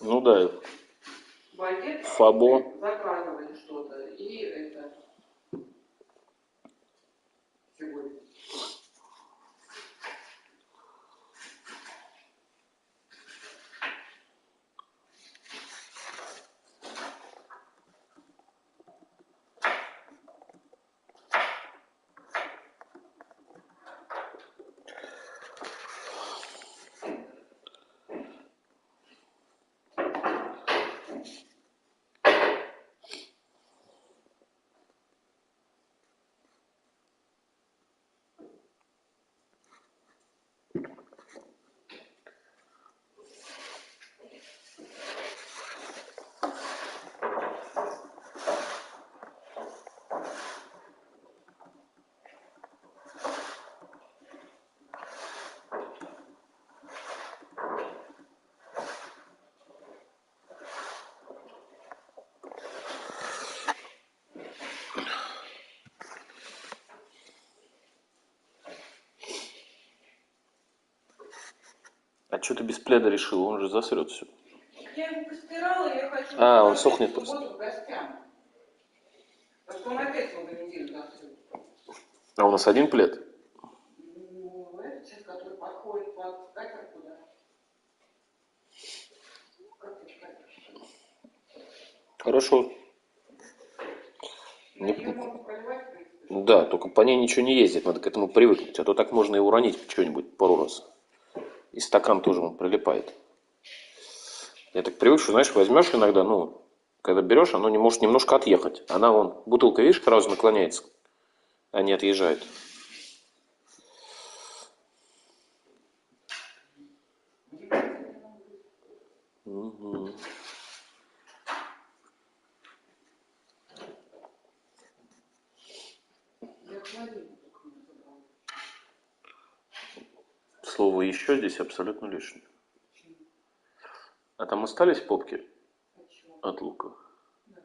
Ну да, Багет, фабо. заказывали что-то, и это сегодня. А что ты без пледа решил? Он же засрет все. Я его постирала, я хочу... Он сохнет просто. В гостям. Потому что он опять много недель засрет. А у нас один плед? Ну, этот сейчас, который подходит под скатерку, да. Как ты скажешь? Хорошо. На нее можно проливать, в принципе. Да, только по ней ничего не ездит, надо к этому привыкнуть. А то так можно и уронить что-нибудь пару раз. И стакан тоже он прилипает. Я так привык, что, знаешь, возьмешь иногда, ну, когда берешь, оно не может немножко отъехать. Она вон, бутылка, видишь, сразу наклоняется, а не отъезжает. Угу. Слово «еще» здесь абсолютно лишнее. А там остались попки от лука? Да.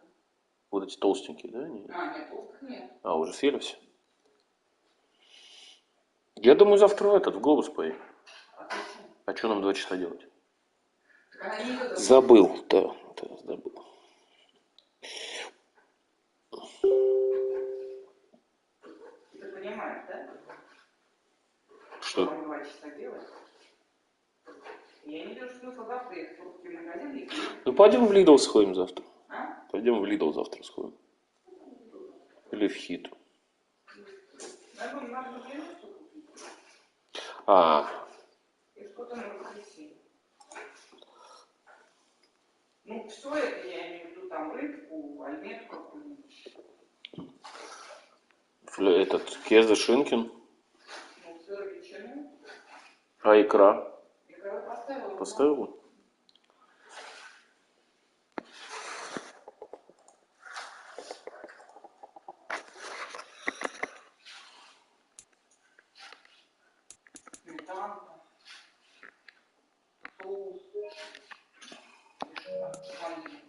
Вот эти толстенькие, да? Нет, толстых нет. Уже съели все? Я думаю, завтра в глобус поедем. А что нам 2 часа делать? Забыл, да, забыл. Ты понимаешь, да? Что? 2 часа делать? Я не вижу смысла завтра ехать в русский магазин. Ну, пойдем в Lidl сходим завтра. А? Пойдем в Lidl завтра сходим. Или в Хит. Надо например, что купить. И что-то на воскресенье. Ну, все это я имею в виду, там, рыбку, альметку какую-нибудь. Кеза Шинкин. Ну, сыр, ветчину. А икра? Икра поставила. Поставила? Сметанка. Соус. Ваниль.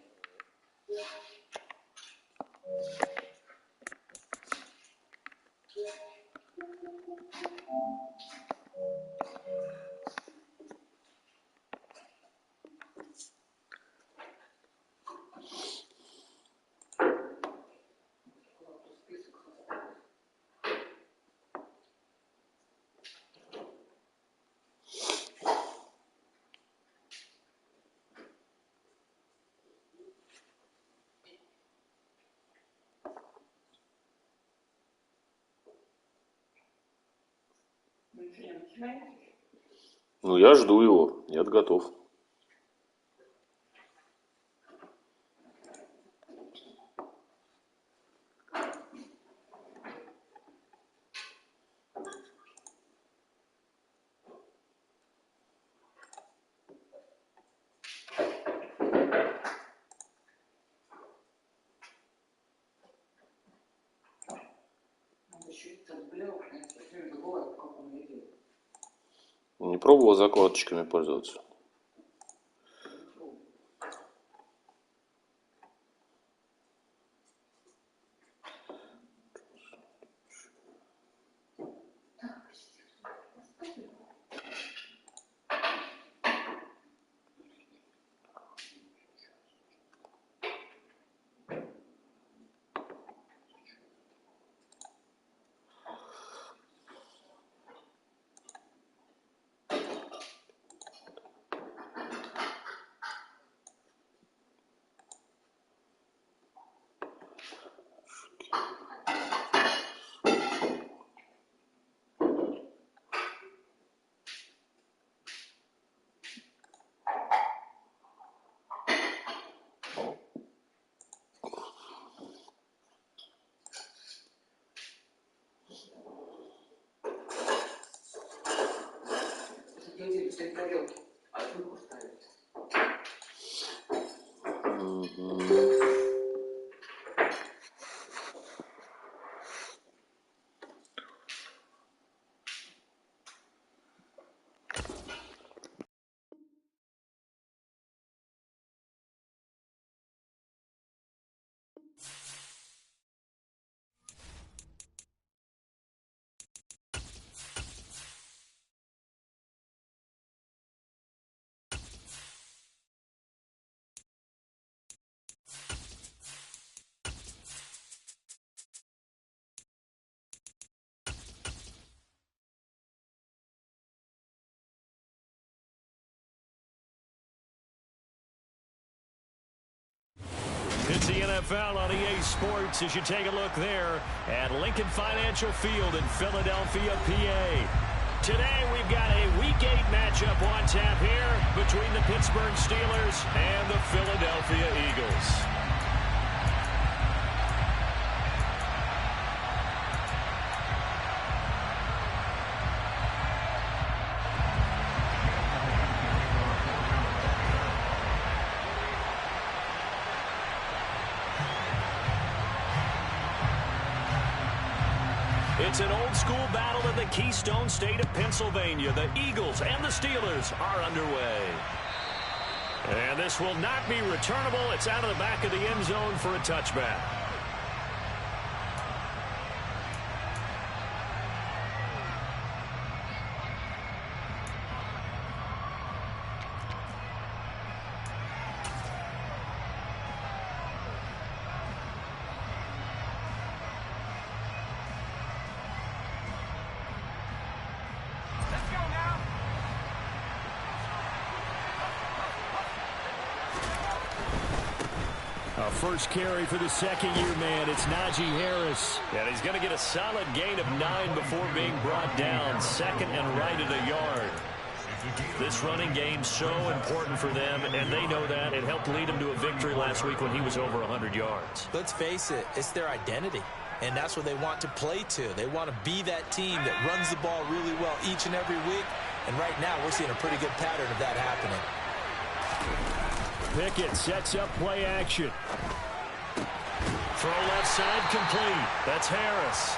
Ну, что, не начинаете? Ну, я жду его. Я готов. Не пробовал закладочками пользоваться? если в тарелке, а руку ставить. It's the NFL on EA Sports as you take a look there at Lincoln Financial Field in Philadelphia, PA. Today we've got a Week 8 matchup on tap here between the Pittsburgh Steelers and the Philadelphia Eagles. It's an old-school battle in the Keystone State of Pennsylvania. The Eagles and the Steelers are underway. And this will not be returnable. It's out of the back of the end zone for a touchback. First carry for the second-year man. It's Najee Harris. And he's going to get a solid gain of 9 before being brought down. Second and right at a yard. This running game so important for them, and they know that. It helped lead them to a victory last week when he was over 100 yards. Let's face it, it's their identity, and that's what they want to play to. They want to be that team that runs the ball really well each and every week, and right now we're seeing a pretty good pattern of that happening. Pickett sets up play action. Throw left side complete. That's Harris.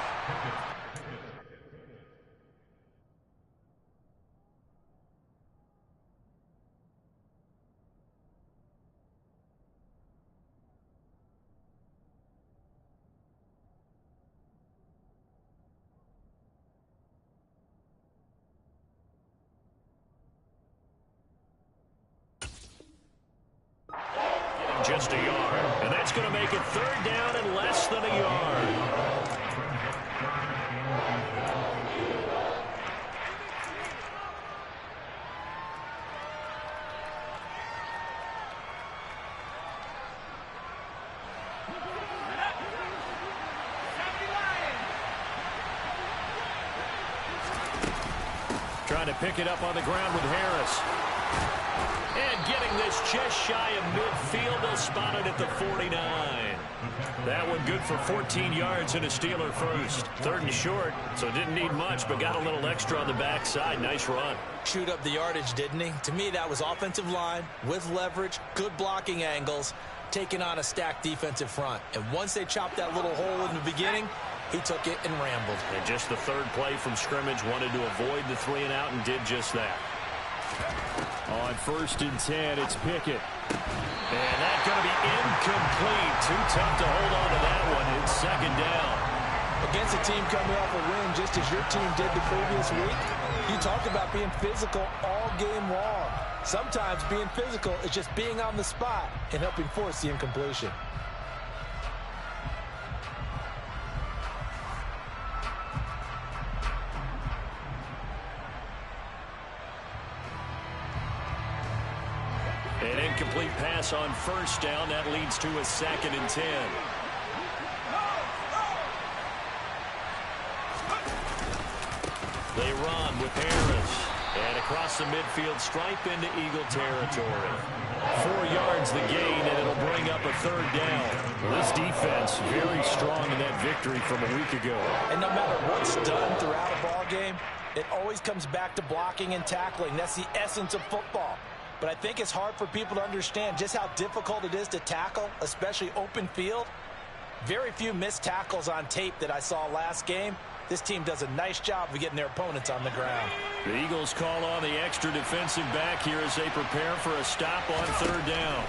Just a yard, and that's going to make it third down and less than a yard. Trying to pick it up on the ground with Harris. And getting this just shy of midfield. They'll spot it at the 49. That one good for 14 yards and a Steeler first. Third and short, so didn't need much, but got a little extra on the backside. Nice run. Chewed up the yardage, didn't he? To me, that was offensive line with leverage, good blocking angles, taking on a stacked defensive front. And once they chopped that little hole in the beginning, he took it and rambled. And just the third play from scrimmage, wanted to avoid the 3-and-out and did just that. On 1st and 10, it's Pickett. And that's going to be incomplete. Too tough to hold on to that one. It's second down. Against a team coming off a win just as your team did the previous week, you talked about being physical all game long. Sometimes being physical is just being on the spot and helping force the incompletion. An incomplete pass on 1st down. That leads to a 2nd and 10. They run with Harris. And across the midfield stripe into Eagle territory. 4 yards the gain, and it'll bring up a 3rd down. Well, this defense very strong in that victory from a week ago. And no matter what's done throughout a ball game, it always comes back to blocking and tackling. That's the essence of football. But I think it's hard for people to understand just how difficult it is to tackle, especially open field. Very few missed tackles on tape that I saw last game. This team does a nice job of getting their opponents on the ground. The Eagles call on the extra defensive back here as they prepare for a stop on 3rd down.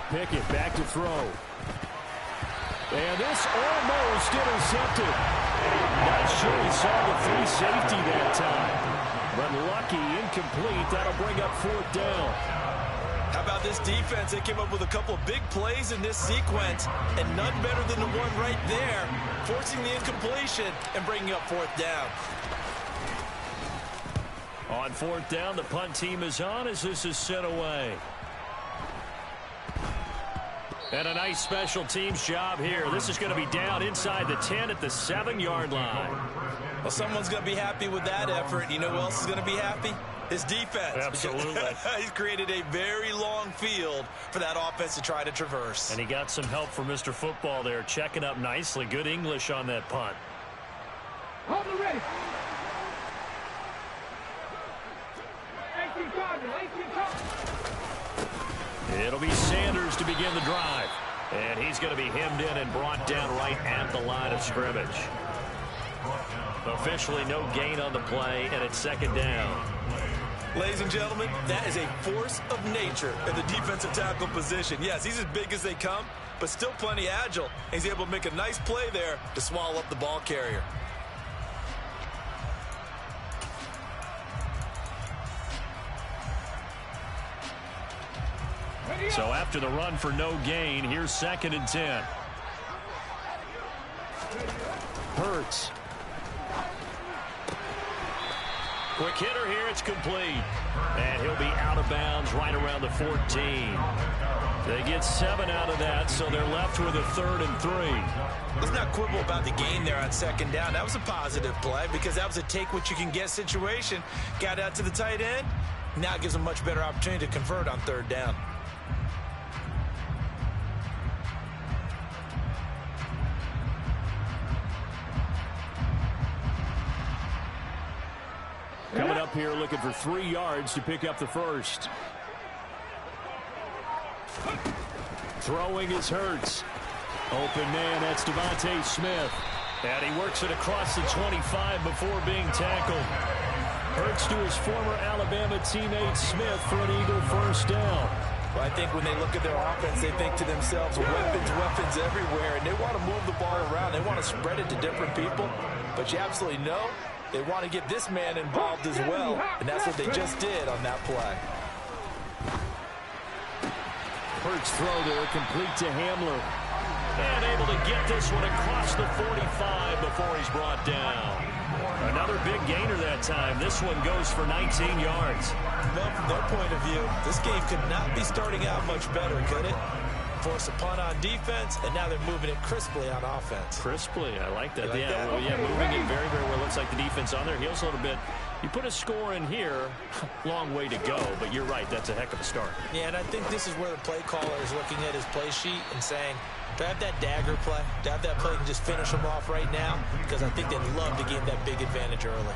Pickett back to throw. And this almost intercepted. Not sure he saw the free safety that time. But lucky, incomplete. That'll bring up 4th down. How about this defense? They came up with a couple of big plays in this sequence, and none better than the one right there, forcing the incompletion and bringing up 4th down. On 4th down, the punt team is on as this is sent away. And a nice special teams job here. This is going to be down inside the 10 at the 7-yard line. Well, someone's going to be happy with that effort. You know who else is going to be happy? His defense. Absolutely. He's created a very long field for that offense to try to traverse. And he got some help from Mr. Football there, checking up nicely. Good English on that punt. Hold it ready. It'll be Sanders to begin the drive. And he's going to be hemmed in and brought down right at the line of scrimmage. Officially no gain on the play, and it's 2nd down. Ladies and gentlemen, that is a force of nature in the defensive tackle position. Yes, he's as big as they come, but still plenty agile. He's able to make a nice play there to swallow up the ball carrier. So after the run for no gain, here's 2nd and 10. Hurts. Quick hitter here, it's complete. And he'll be out of bounds right around the 14. They get 7 out of that, so they're left with a 3rd and 3. Let's not quibble about the gain there on 2nd down. That was a positive play because that was a take-what-you-can-get situation. Got out to the tight end. Now it gives them a much better opportunity to convert on 3rd down. Coming up here looking for 3 yards to pick up the 1st. Throwing is Hurts. Open man, that's Devontae Smith. And he works it across the 25 before being tackled. Hurts to his former Alabama teammate Smith for an Eagle 1st down. Well, I think when they look at their offense, they think to themselves, weapons everywhere, and they want to move the ball around. They want to spread it to different people, but you absolutely know they want to get this man involved as well, and that's what they just did on that play. Hurts throw there, complete to Hamler. And able to get this one across the 45 before he's brought down. Another big gainer that time. This one goes for 19 yards. Well, from their point of view, this game could not be starting out much better, could it? Force a punt on defense, and now they're moving it crisply on offense. Crisply, I like that. Like that? Well, yeah, moving it very, very well. Looks like the defense on their heels a little bit. You put a score in here, long way to go, but you're right, that's a heck of a start. Yeah, and I think this is where the play caller is looking at his play sheet and saying, do I have that dagger play? Do I have that play and just finish them off right now? Because I think they'd love to gain that big advantage early.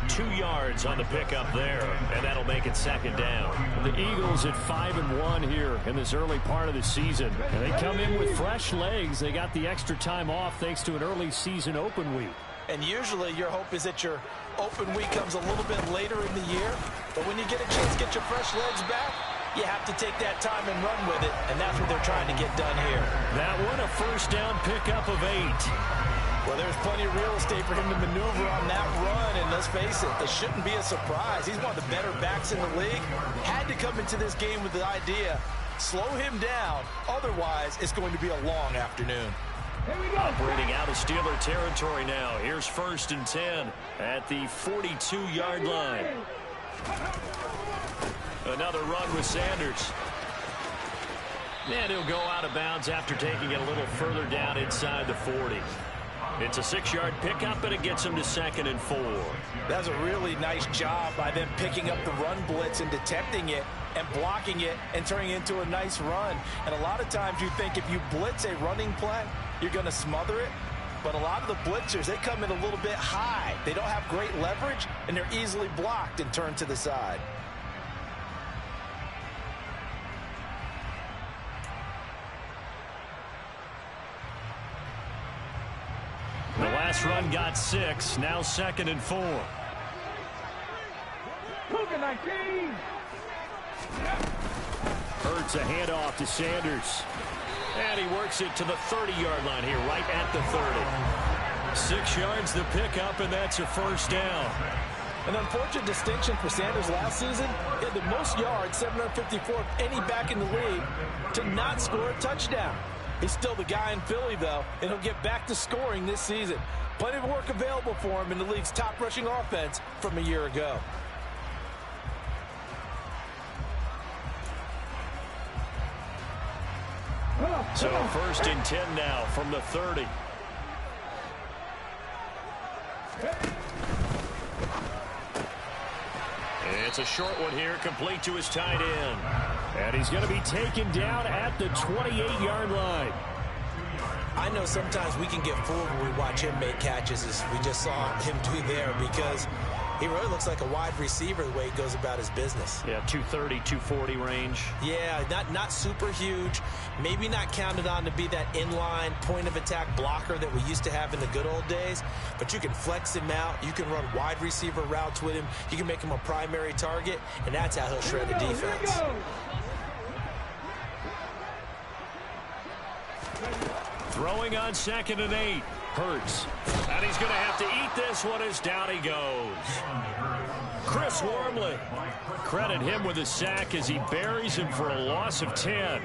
2 yards on the pickup there, and that'll make it 2nd down. The Eagles at 5-1 here in this early part of the season. And they come in with fresh legs. They got the extra time off thanks to an early season open week. And usually your hope is that your open week comes a little bit later in the year. But when you get a chance to get your fresh legs back, you have to take that time and run with it. And that's what they're trying to get done here. That one, a 1st down pickup of 8. Well, there's plenty of real estate for him to maneuver on that run, and let's face it, this shouldn't be a surprise. He's one of the better backs in the league. Had to come into this game with the idea, slow him down, otherwise it's going to be a long afternoon. Operating out of Steeler territory now. Here's 1st and 10 at the 42-yard line. Another run with Sanders. And he'll go out of bounds after taking it a little further down inside the 40. It's a 6-yard pickup, and it gets him to 2nd and 4. That's a really nice job by them picking up the run blitz and detecting it and blocking it and turning it into a nice run. And a lot of times you think if you blitz a running play, you're going to smother it. But a lot of the blitzers, they come in a little bit high. They don't have great leverage, and they're easily blocked and turned to the side. The last run got 6, now 2nd and 4. Cougar 19. Hurts a handoff to Sanders. And he works it to the 30-yard line here, right at the 30. 6 yards the pickup, and that's a first down. An unfortunate distinction for Sanders last season. He had the most yards, 754 of any back in the league, to not score a touchdown. He's still the guy in Philly, though, and he'll get back to scoring this season. Plenty of work available for him in the league's top rushing offense from a year ago. So 1st and 10 now from the 30. It's a short one here, complete to his tight end. And he's going to be taken down at the 28-yard line. I know sometimes we can get fooled when we watch him make catches, as we just saw him do there, because he really looks like a wide receiver the way he goes about his business. Yeah, 230, 240 range. Yeah, not super huge. Maybe not counted on to be that inline point-of-attack blocker that we used to have in the good old days. But you can flex him out. You can run wide receiver routes with him. You can make him a primary target, and that's how he'll shred the defense. Throwing on 2nd and 8. Hurts. And he's going to have to eat this one as down he goes. Chris Wormley. Credit him with a sack as he buries him for a loss of 10.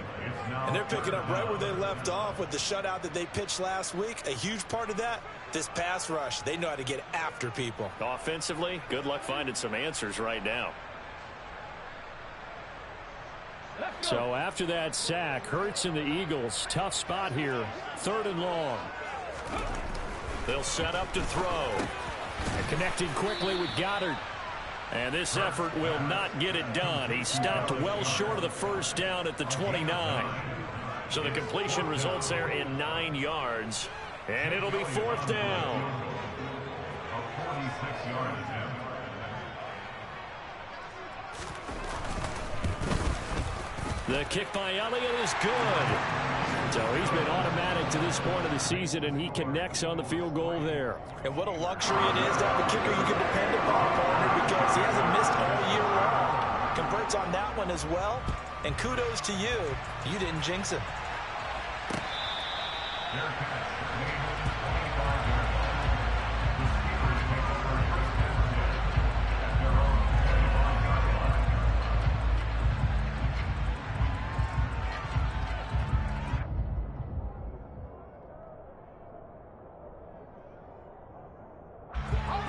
And they're picking up right where they left off with the shutout that they pitched last week. A huge part of that, this pass rush. They know how to get after people. Offensively, good luck finding some answers right now. So after that sack, Hurts and the Eagles, tough spot here. 3rd and long. They'll set up to throw. And connected quickly with Goddard. And this effort will not get it done. He stopped well short of the first down at the 29. So the completion results there in 9 yards. And it'll be 4th down. The kick by Elliott is good. So he's been automatic to this point of the season, and he connects on the field goal there. And what a luxury it is to have a kicker you can depend upon, partner, because he hasn't missed all year long. Converts on that one as well. And kudos to you. You didn't jinx him.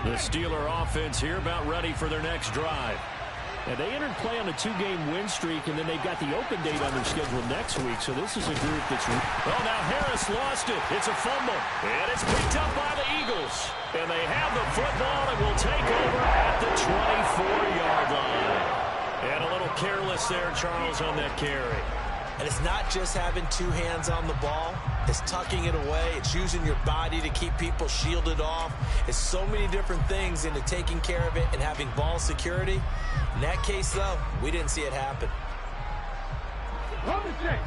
The Steeler offense here about ready for their next drive. And they entered play on a 2-game win streak, and then they've got the open date on their schedule next week. So this is a group that's... Oh, now Harris lost it. It's a fumble. And it's picked up by the Eagles. And they have the football and will take over at the 24-yard line. And a little careless there, Charles, on that carry. And it's not just having 2 hands on the ball. It's tucking it away. It's using your body to keep people shielded off. It's so many different things into taking care of it and having ball security. In that case, though, we didn't see it happen. Hold the check.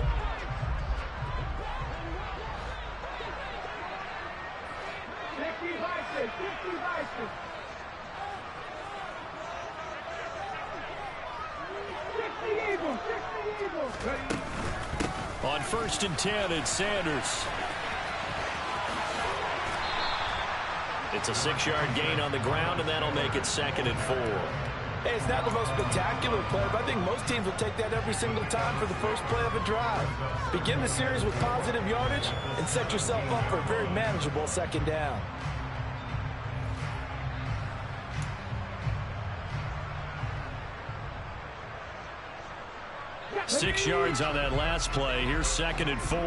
On 1st and 10, it's Sanders. It's a 6-yard gain on the ground, and that'll make it 2nd and 4. Hey, it's not the most spectacular play, but I think most teams will take that every single time for the first play of a drive. Begin the series with positive yardage and set yourself up for a very manageable 2nd down. Six yards on that last play. Here's 2nd and 4.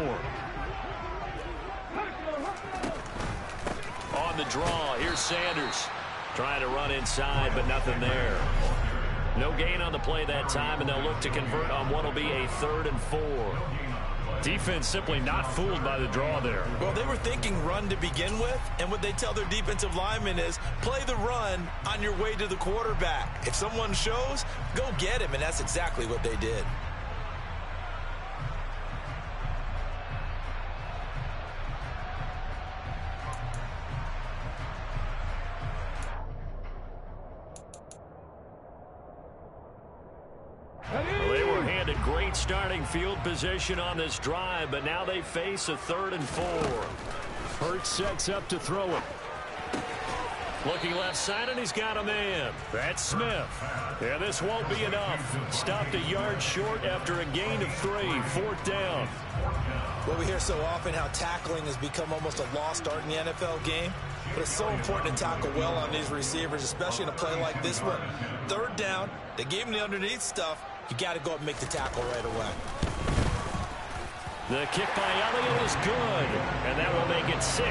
draw. Here's Sanders trying to run inside, but nothing there. No gain on the play that time, and they'll look to convert on what will be a 3rd and 4. Defense simply not fooled by the draw there. Well, they were thinking run to begin with, and what they tell their defensive linemen is play the run on your way to the quarterback. If someone shows, go get him, and that's exactly what they did. Well, they were handed great starting field position on this drive, but now they face a 3rd and 4. Hurts sets up to throw it. Looking left side, and he's got a man. That's Smith. Yeah, this won't be enough. Stopped a yard short after a gain of 3. 4th down. Well, we hear so often how tackling has become almost a lost art in the NFL game. But it's so important to tackle well on these receivers, especially in a play like this one. 3rd down, they gave him the underneath stuff. You got to go up and make the tackle right away. The kick by Elliott is good, and that will make it 6-0.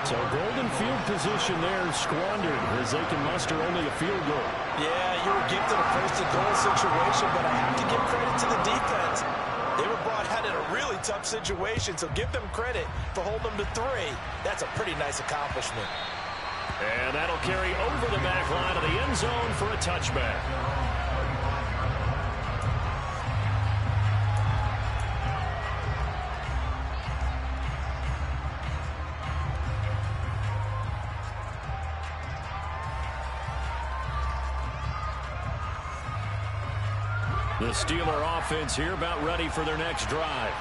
So golden field position there squandered as they can muster only a field goal. Yeah, you were gifted a first-and-goal situation, but I have to give credit to the defense. They were brought out in a really tough situation, so give them credit for holding them to 3. That's a pretty nice accomplishment. And that'll carry over the back line of the end zone for a touchback. The Steeler offense here about ready for their next drive.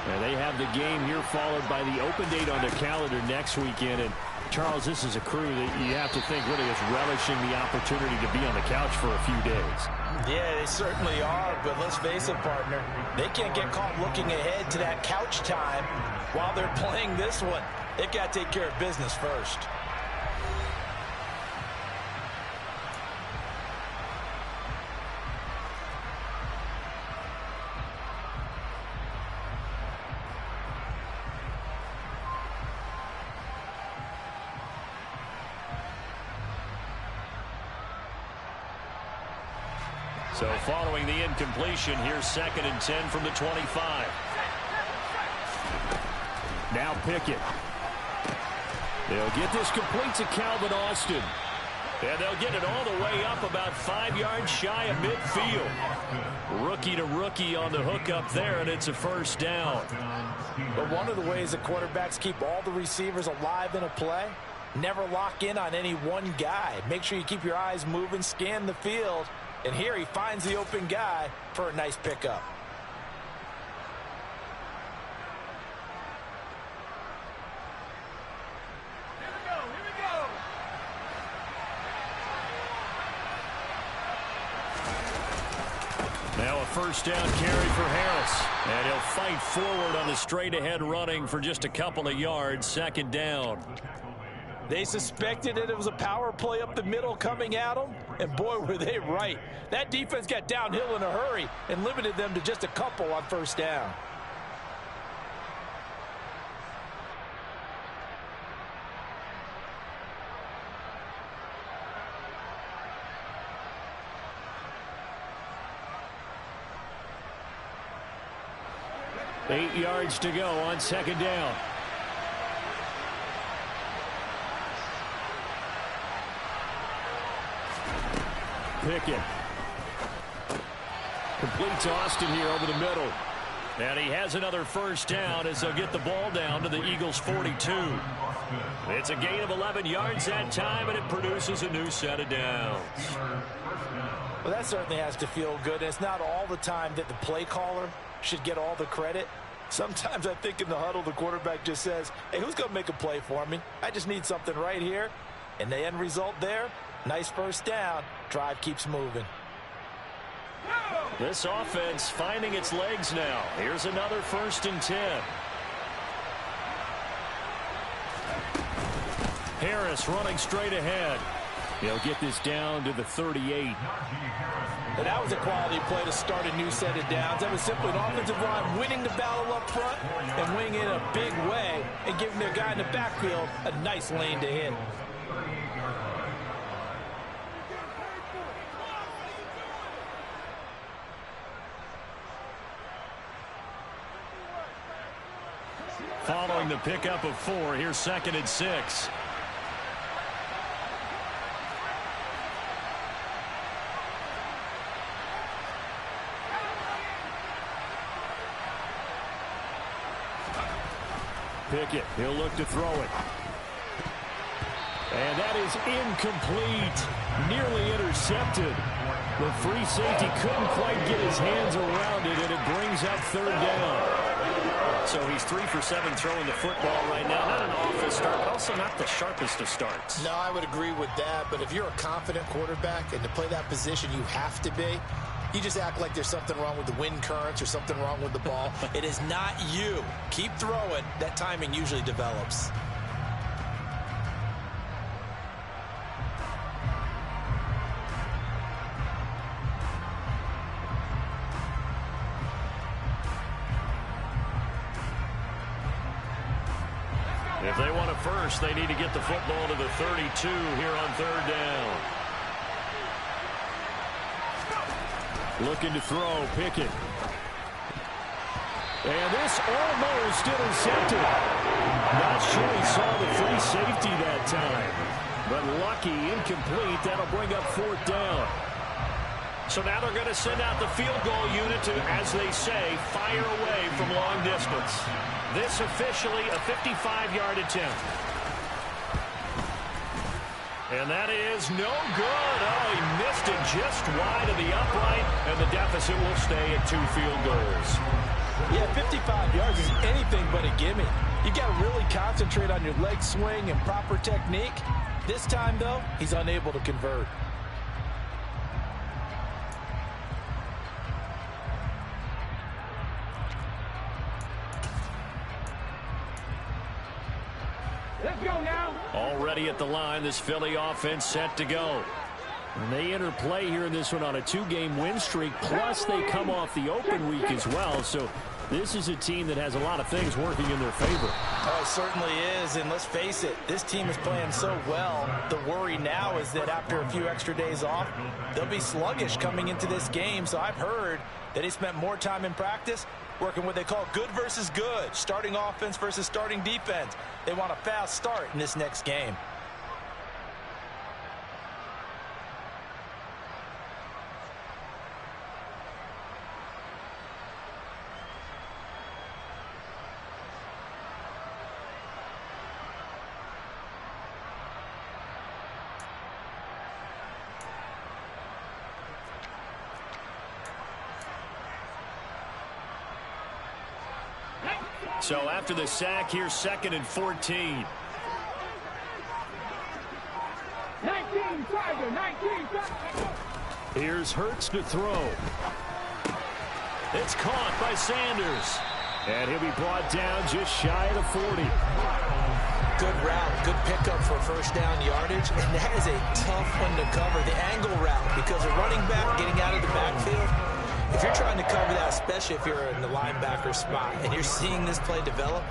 And they have the game here followed by the open date on their calendar next weekend. And Charles, this is a crew that you have to think really is relishing the opportunity to be on the couch for a few days. Yeah, they certainly are, but let's face it, partner. They can't get caught looking ahead to that couch time while they're playing this one. They've got to take care of business first. So following the incompletion, here's 2nd and 10 from the 25. Now Pickett. They'll get this complete to Calvin Austin. And they'll get it all the way up about 5 yards shy of midfield. Rookie to rookie on the hook up there, and it's a 1st down. But one of the ways that quarterbacks keep all the receivers alive in a play, never lock in on any one guy. Make sure you keep your eyes moving, scan the field. And here he finds the open guy for a nice pickup. Here we go. Now a 1st down carry for Harris. And he'll fight forward on the straight-ahead running for just a couple of yards. 2nd down. They suspected that it was a power play up the middle coming at them, and boy, were they right. That defense got downhill in a hurry and limited them to just a couple on 1st down. Eight yards to go on 2nd down. Pickett completes Austin here over the middle. And he has another 1st down as they'll get the ball down to the Eagles' 42. It's a gain of 11 yards that time, and it produces a new set of downs. Well, that certainly has to feel good. It's not all the time that the play caller should get all the credit. Sometimes I think in the huddle, the quarterback just says, hey, who's going to make a play for me? I just need something right here. And the end result there, nice 1st down. Drive keeps moving. This offense finding its legs now. Here's another 1st and 10. Harris running straight ahead. He'll get this down to the 38. And that was a quality play to start a new set of downs. That was simply an offensive line winning the battle up front and winning it in a big way and giving their guy in the backfield a nice lane to hit. Following the pickup of 4, here's 2nd and 6. Pickett, he'll look to throw it. And that is incomplete. Nearly intercepted. The free safety couldn't quite get his hands around it, and it brings up 3rd down. So he's 3 for 7 throwing the football right now. Not an awful start, but also not the sharpest of starts. No, I would agree with that. But if you're a confident quarterback and to play that position you have to be, you just act like there's something wrong with the wind currents or something wrong with the ball. It is not you. Keep throwing. That timing usually develops. If they want a first, they need to get the football to the 32 here on 3rd down. Looking to throw, Pickett. And this almost intercepted. Not sure he saw the free safety that time. But lucky, incomplete. That'll bring up 4th down. So now they're going to send out the field goal unit to, as they say, fire away from long distance. This officially a 55-yard attempt. And that is no good. Oh, he missed it just wide of the upright, and the deficit will stay at 2 field goals. Yeah, 55 yards is anything but a gimme. You got to really concentrate on your leg swing and proper technique. This time, though, he's unable to convert. Let's go now. Already at the line, this Philly offense set to go. And they interplay here in this one on a 2-game win streak, plus they come off the open week as well. So this is a team that has a lot of things working in their favor. Oh, it certainly is, and let's face it, this team is playing so well. The worry now is that after a few extra days off, they'll be sluggish coming into this game. So I've heard that he spent more time in practice working what they call good versus good, starting offense versus starting defense. They want a fast start in this next game. So after the sack, here's 2nd and 14. 19 Tiger, 19 Tiger. Here's Hurts to throw. It's caught by Sanders. And he'll be brought down just shy of the 40. Good route, good pickup for first down yardage, and that is a tough one to cover, the angle route, because a running back getting out of the backfield, if you're trying to cover that, especially if you're in the linebacker spot and you're seeing this play develop,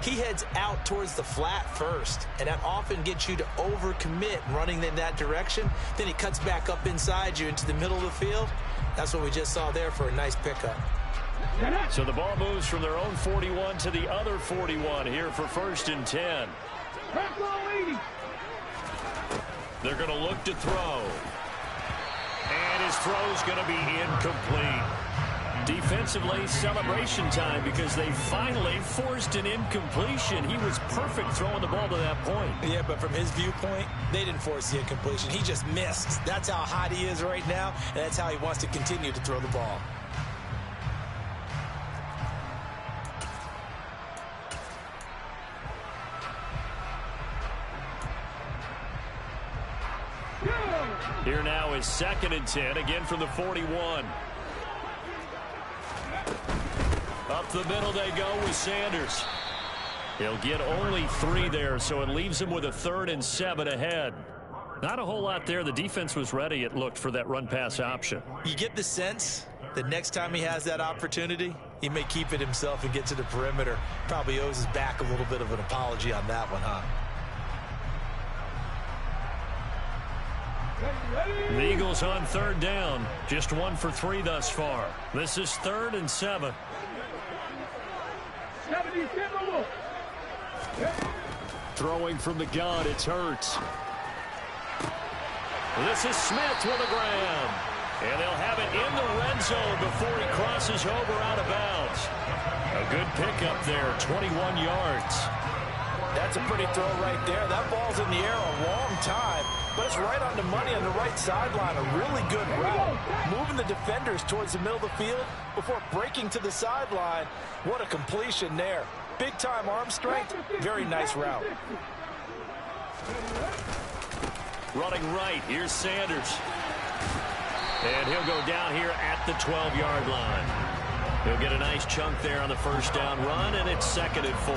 he heads out towards the flat first, and that often gets you to overcommit running in that direction. Then he cuts back up inside you into the middle of the field. That's what we just saw there for a nice pickup. So the ball moves from their own 41 to the other 41 here for 1st and 10. They're going to look to throw. And his throw's going to be incomplete. Defensively, celebration time because they finally forced an incompletion. He was perfect throwing the ball to that point. Yeah, but from his viewpoint, they didn't force the incompletion. He just missed. That's how hot he is right now, and that's how he wants to continue to throw the ball. Here now is 2nd and 10, again from the 41. Up the middle they go with Sanders. He'll get only 3 there, so it leaves him with a 3rd and 7 ahead. Not a whole lot there. The defense was ready, it looked, for that run-pass option. You get the sense that next time he has that opportunity, he may keep it himself and get to the perimeter. Probably owes his back a little bit of an apology on that one, huh? The Eagles on 3rd down. Just 1 for 3 thus far. This is 3rd and 7. 77 Throwing from the gun, it's Hurts. This is Smith with a grab. And they'll have it in the red zone before he crosses over out of bounds. A good pickup there, 21 yards. That's a pretty throw right there. That ball's in the air a long time, but it's right on the money on the right sideline. A really good route. Moving the defenders towards the middle of the field before breaking to the sideline. What a completion there. Big-time arm strength. Very nice route. Running right, here's Sanders. And he'll go down here at the 12-yard line. He'll get a nice chunk there on the first down run, and it's 2nd and 4.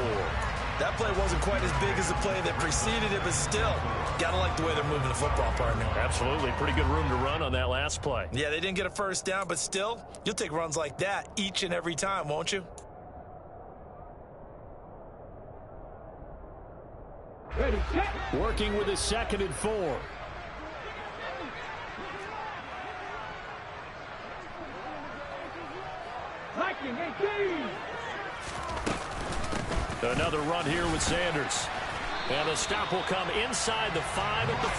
That play wasn't quite as big as the play that preceded it, but still, gotta like the way they're moving the football, partner. Absolutely. Pretty good room to run on that last play. Yeah, they didn't get a first down, but still, you'll take runs like that each and every time, won't you? Ready, check. Working with his 2nd and 4. Liking 18. Another run here with Sanders. And the stop will come inside the 5 at the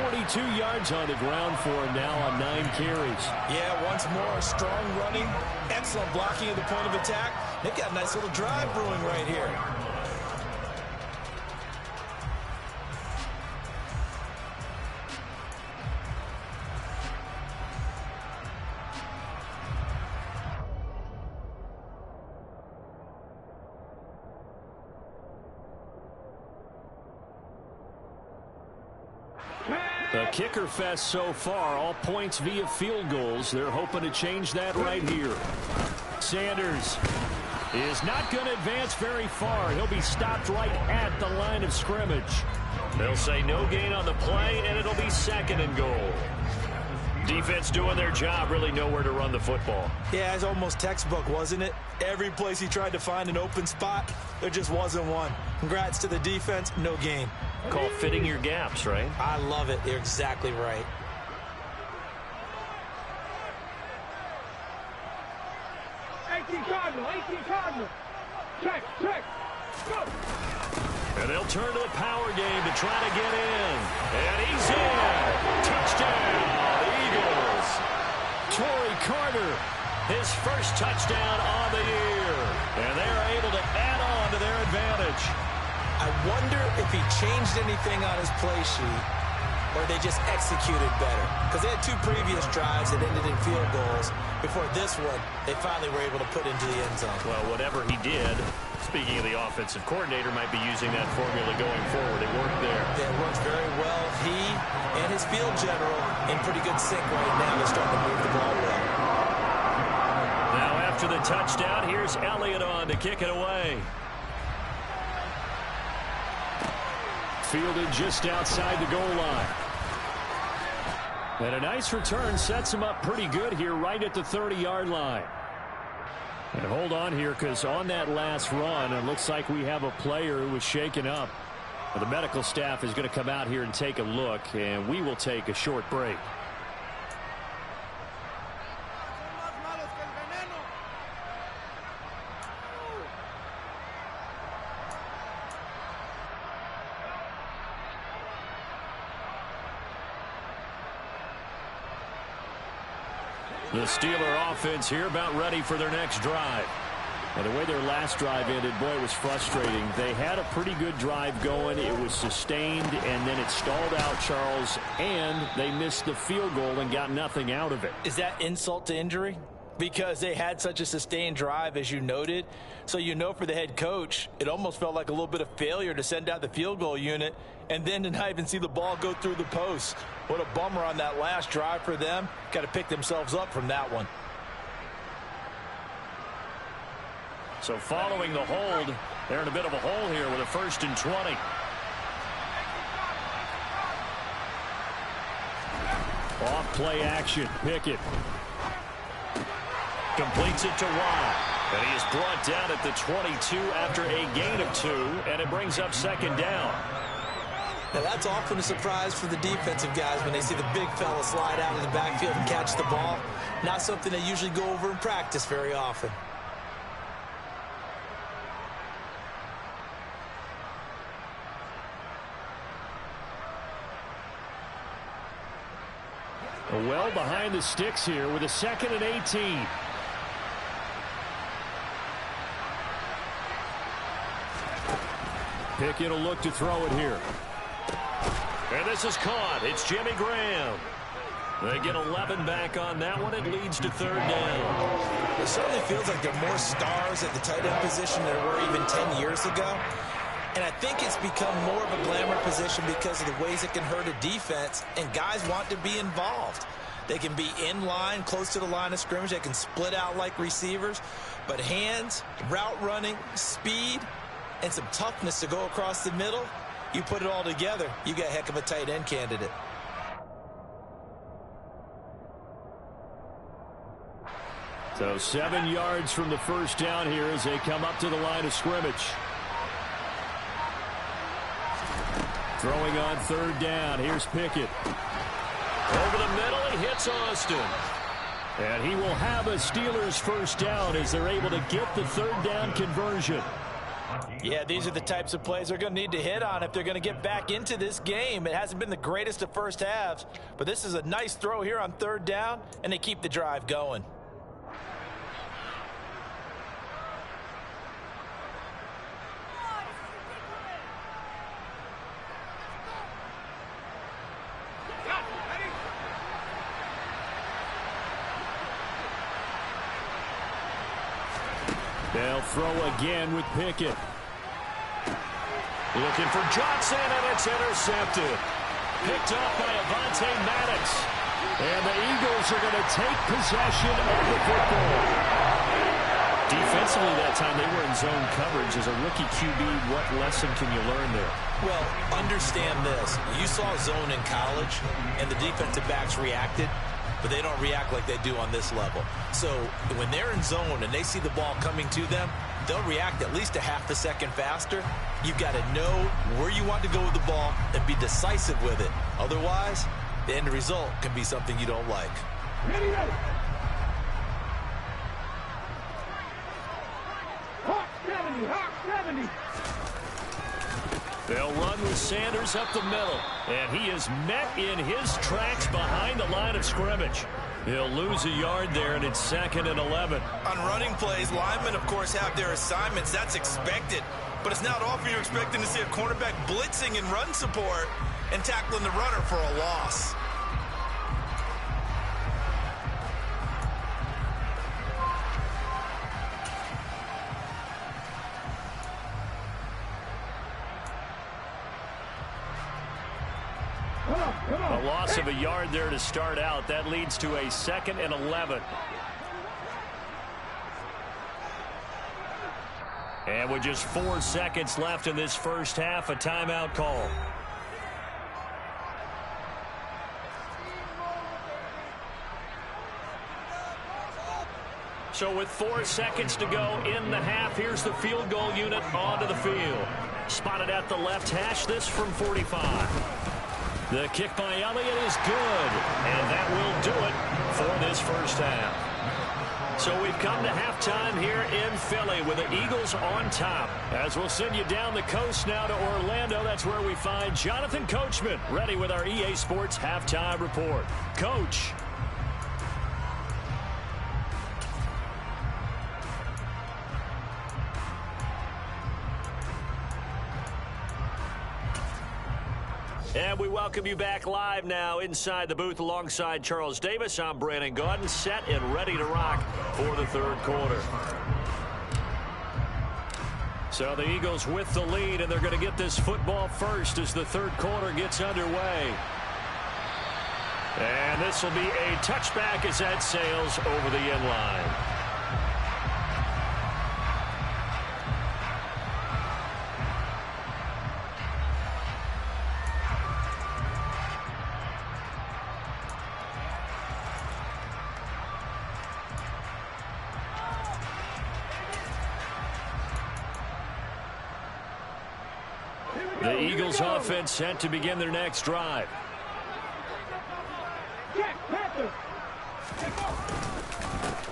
4. 42 yards on the ground for him now on 9 carries. Yeah, once more, strong running, excellent blocking at the point of attack. They've got a nice little drive brewing right here. The kicker fest so far, all points via field goals. They're hoping to change that right here. Sanders is not going to advance very far. He'll be stopped right at the line of scrimmage. They'll say no gain on the play, and it'll be 2nd and goal. Defense doing their job, really nowhere to run the football. Yeah, it's almost textbook, wasn't it? Every place he tried to find an open spot, there just wasn't one. Congrats to the defense, no gain. Called fitting your gaps, right? I love it. You're exactly right. Cardinal. Check. Go. And they'll turn to the power game to try to get in. And he's in. Touchdown, the Eagles. Torrey Carter, his first touchdown on the year. And they're able to add on to their advantage. I wonder if he changed anything on his play sheet or they just executed better. Because they had 2 previous drives that ended in field goals. Before this one, they finally were able to put into the end zone. Well, whatever he did, speaking of the offensive coordinator, might be using that formula going forward. It worked there. It works very well. He and his field general in pretty good sync right now. They're starting to move the ball well. Now after the touchdown, here's Elliott on to kick it away. Fielded just outside the goal line. And a nice return sets him up pretty good here right at the 30-yard line. And hold on here, because on that last run, it looks like we have a player who was shaken up. The medical staff is going to come out here and take a look, and we will take a short break. The Steeler offense here about ready for their next drive. And the way their last drive ended, boy, it was frustrating. They had a pretty good drive going. It was sustained, and then it stalled out, Charles, and they missed the field goal and got nothing out of it. Is that insult to injury? Because they had such a sustained drive, as you noted. So you know for the head coach, it almost felt like a little bit of failure to send out the field goal unit and then to not even see the ball go through the post. What a bummer on that last drive for them. Got to pick themselves up from that one. So following the hold, they're in a bit of a hole here with a 1st and 20. Off play action. Pickett completes it to Watt. And he is brought down at the 22 after a gain of 2, and it brings up second down. Now, that's often a surprise for the defensive guys when they see the big fella slide out of the backfield and catch the ball. Not something they usually go over in practice very often. Well behind the sticks here with a 2nd and 18. Pickett will look to throw it here. And this is caught. It's Jimmy Graham. They get 11 back on that one. It leads to 3rd down. It certainly feels like there are more stars at the tight end position than there were even 10 years ago. And I think it's become more of a glamour position because of the ways it can hurt a defense, and guys want to be involved. They can be in line, close to the line of scrimmage. They can split out like receivers. But hands, route running, speed, and some toughness to go across the middle, you put it all together, you got a heck of a tight end candidate. So 7 yards from the first down here as they come up to the line of scrimmage. Throwing on 3rd down. Here's Pickett. Over the middle, he hits Austin. And he will have a Steelers first down as they're able to get the 3rd down conversion. Yeah, these are the types of plays they're going to need to hit on if they're going to get back into this game. It hasn't been the greatest of first halves, but this is a nice throw here on 3rd down, and they keep the drive going. They'll throw again with Pickett. Looking for Johnson, and it's intercepted. Picked off by Avonte Maddox. And the Eagles are going to take possession of the football. Defensively that time, they were in zone coverage. As a rookie QB, what lesson can you learn there? Well, understand this. You saw zone in college, and the defensive backs reacted, but they don't react like they do on this level. So when they're in zone and they see the ball coming to them, they'll react at least a half a second faster. You've got to know where you want to go with the ball and be decisive with it. Otherwise, the end result can be something you don't like. Ready, ready. Hawk 70, Hawk 70. They'll run with Sanders up the middle. And he is met in his tracks behind the line of scrimmage. He'll lose a yard there, and it's 2nd and 11. On running plays, linemen, of course, have their assignments. That's expected. But it's not often you're expecting to see a cornerback blitzing in run support and tackling the runner for a loss. A loss of a yard there to start out. That leads to a 2nd and 11. And with just 4 seconds left in this first half, a timeout call. So with 4 seconds to go in the half, here's the field goal unit onto the field. Spotted at the left hash, this from 45. The kick by Elliott is good, and that will do it for this first half. So we've come to halftime here in Philly with the Eagles on top. As we'll send you down the coast now to Orlando, that's where we find Jonathan Coachman ready with our EA Sports halftime report. Coach. And we welcome you back live now inside the booth alongside Charles Davis. I'm Brandon Gaudin, set and ready to rock for the 3rd quarter. So the Eagles with the lead, and they're going to get this football first as the 3rd quarter gets underway. And this will be a touchback as that sails over the end line. Eagles offense set to begin their next drive.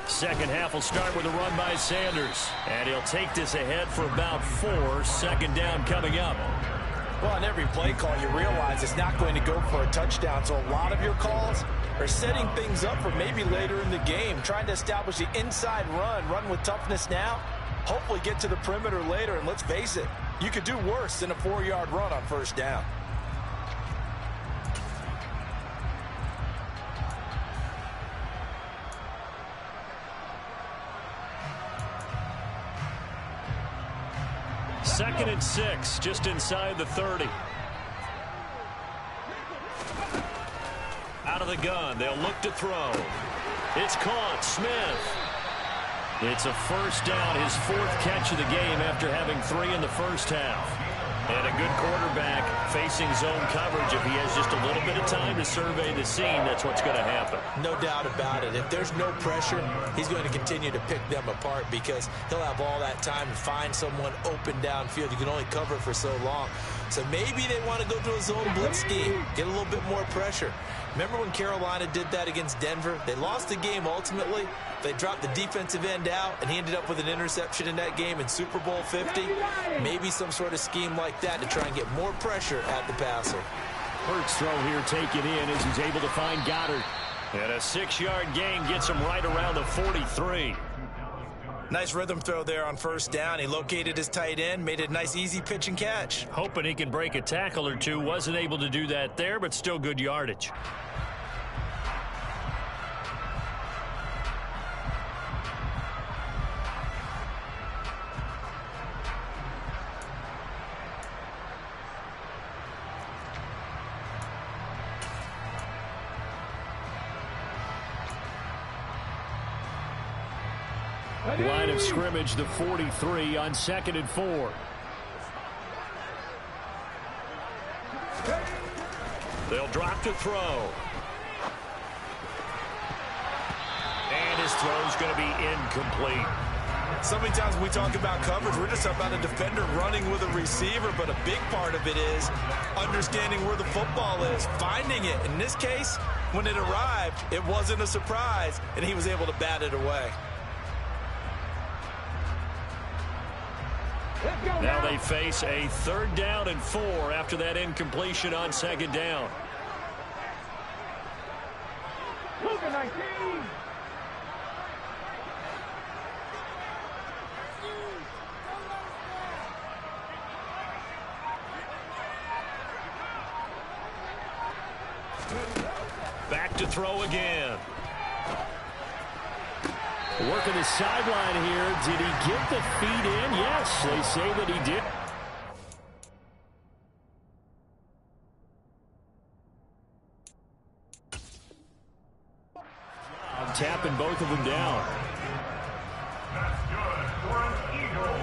Second half will start with a run by Sanders. And he'll take this ahead for about 4. Second down coming up. Well, on every play call, you realize it's not going to go for a touchdown. So a lot of your calls are setting things up for maybe later in the game, trying to establish the inside run with toughness now, hopefully get to the perimeter later. And let's face it, you could do worse than a 4-yard run on first down. Second and 6, just inside the 30. Out of the gun, they'll look to throw. It's caught, Smith. It's a first down, his 4th catch of the game after having 3 in the first half. And a good quarterback facing zone coverage. If he has just a little bit of time to survey the scene, that's what's going to happen. No doubt about it. If there's no pressure, he's going to continue to pick them apart because he'll have all that time to find someone open downfield. You can only cover for so long. So maybe they want to go to a zone blitz scheme, get a little bit more pressure. Remember when Carolina did that against Denver? They lost the game ultimately. They dropped the defensive end out, and he ended up with an interception in that game in Super Bowl 50. Maybe some sort of scheme like that to try and get more pressure at the passer. Hurts throw here taken in as he's able to find Goddard. And a 6-yard gain gets him right around the 43. Nice rhythm throw there on first down. He located his tight end, made a nice easy pitch and catch. Hoping he can break a tackle or two. Wasn't able to do that there, but still good yardage. Line of scrimmage, the 43 on 2nd and 4. They'll drop to throw. And his throw's going to be incomplete. So many times when we talk about coverage, we're just about a defender running with a receiver, but a big part of it is understanding where the football is, finding it. In this case, when it arrived, it wasn't a surprise, and he was able to bat it away. Now they face a 3rd down and 4 after that incompletion on 2nd down. Back to throw again. Working the sideline here. Did he get the feet in? Yes, they say that he did. I'm tapping both of them down. That's good for an Eagle.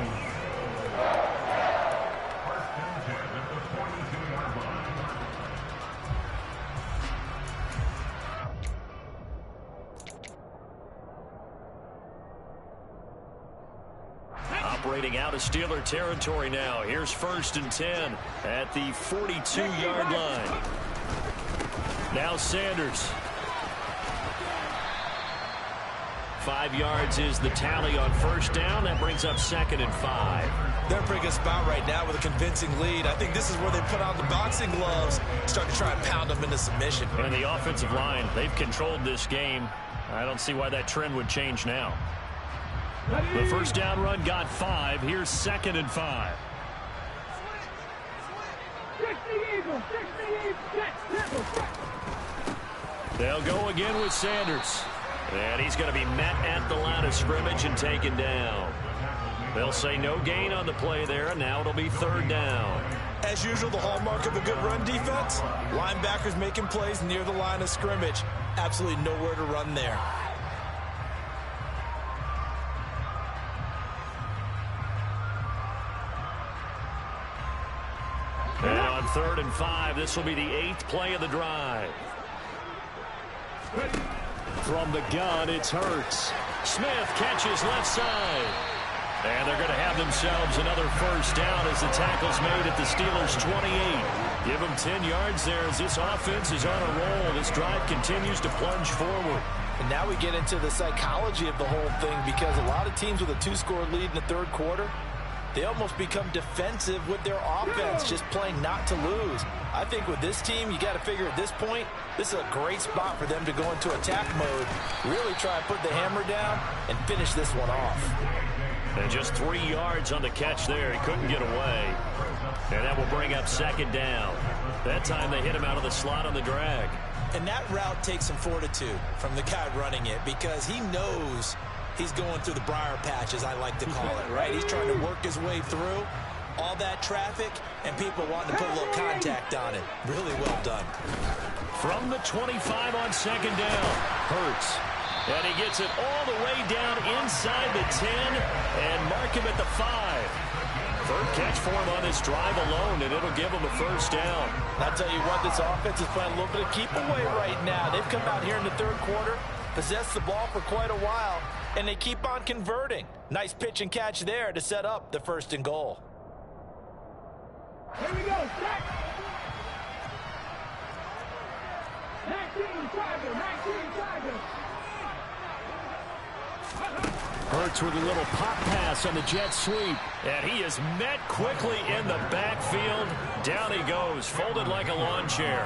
Operating out of Steeler territory now. Here's 1st and 10 at the 42-yard line. Now Sanders. 5 yards is the tally on first down. That brings up 2nd and 5. They're in a pretty good spot right now with a convincing lead. I think this is where they put on the boxing gloves, start to try and pound them into submission. And the offensive line, they've controlled this game. I don't see why that trend would change now. The first down run got 5. Here's 2nd and 5. They'll go again with Sanders. And he's going to be met at the line of scrimmage and taken down. They'll say no gain on the play there, and now it'll be 3rd down. As usual, the hallmark of a good run defense, linebackers making plays near the line of scrimmage. Absolutely nowhere to run there. And on 3rd and 5, this will be the 8th play of the drive. From the gun, it's Hurts. Smith catches left side. And they're going to have themselves another first down as the tackle's made at the Steelers' 28. Give them 10 yards there as this offense is on a roll. This drive continues to plunge forward. And now we get into the psychology of the whole thing, because a lot of teams with a 2-score lead in the third quarter, they almost become defensive with their offense, just playing not to lose. I think with this team, you got to figure at this point, this is a great spot for them to go into attack mode, really try and put the hammer down and finish this one off. And just 3 yards on the catch there. He couldn't get away. And that will bring up second down. That time they hit him out of the slot on the drag. And that route takes some fortitude from the guy running it, because he knows he's going through the briar patch, as I like to call it, right? He's trying to work his way through all that traffic and people wanting to put a little contact on it. Really well done. From the 25 on second down, Hurts. And he gets it all the way down inside the 10 and mark him at the 5. Third catch for him on this drive alone, and it'll give him a first down. I'll tell you what, this offense is playing a little bit of keep away right now. They've come out here in the third quarter, possessed the ball for quite a while, and they keep on converting. Nice pitch and catch there to set up the 1st and goal. Here we go, stack. 19 Tigers. Hurts with a little pop pass on the jet sweep. And he is met quickly in the backfield. Down he goes, folded like a lawn chair.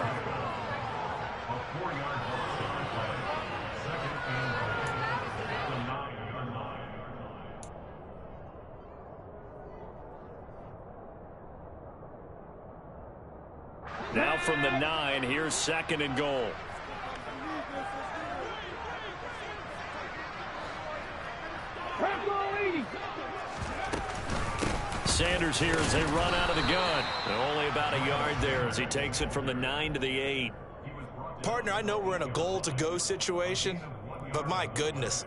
Now from the 9, here's 2nd and goal. Sanders here as they run out of the gun. And only about a yard there as he takes it from the 9 to the 8. Partner, I know we're in a goal-to-go situation, but my goodness,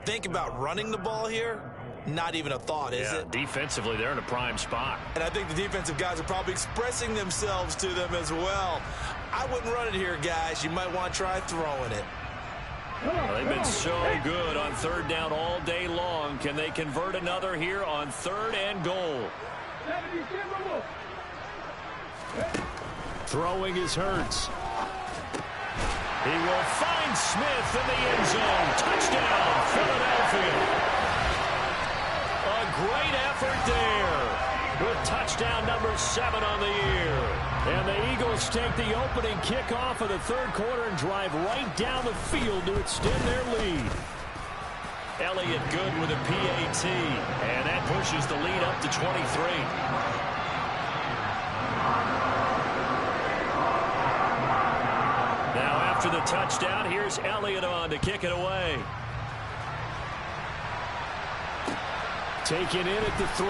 think about running the ball here. Not even a thought, is it? Defensively, they're in a prime spot. And I think the defensive guys are probably expressing themselves to them as well. I wouldn't run it here, guys. You might want to try throwing it. Well, they've been so good on third down all day long. Can they convert another here on 3rd and goal? Throwing is Hurts. He will find Smith in the end zone. Touchdown, Philadelphia. A great effort there with touchdown number 7 on the year. And the Eagles take the opening kickoff of the third quarter and drive right down the field to extend their lead. Elliott good with a PAT, and that pushes the lead up to 23. Now after the touchdown, here's Elliott on to kick it away. Taken in at the 3.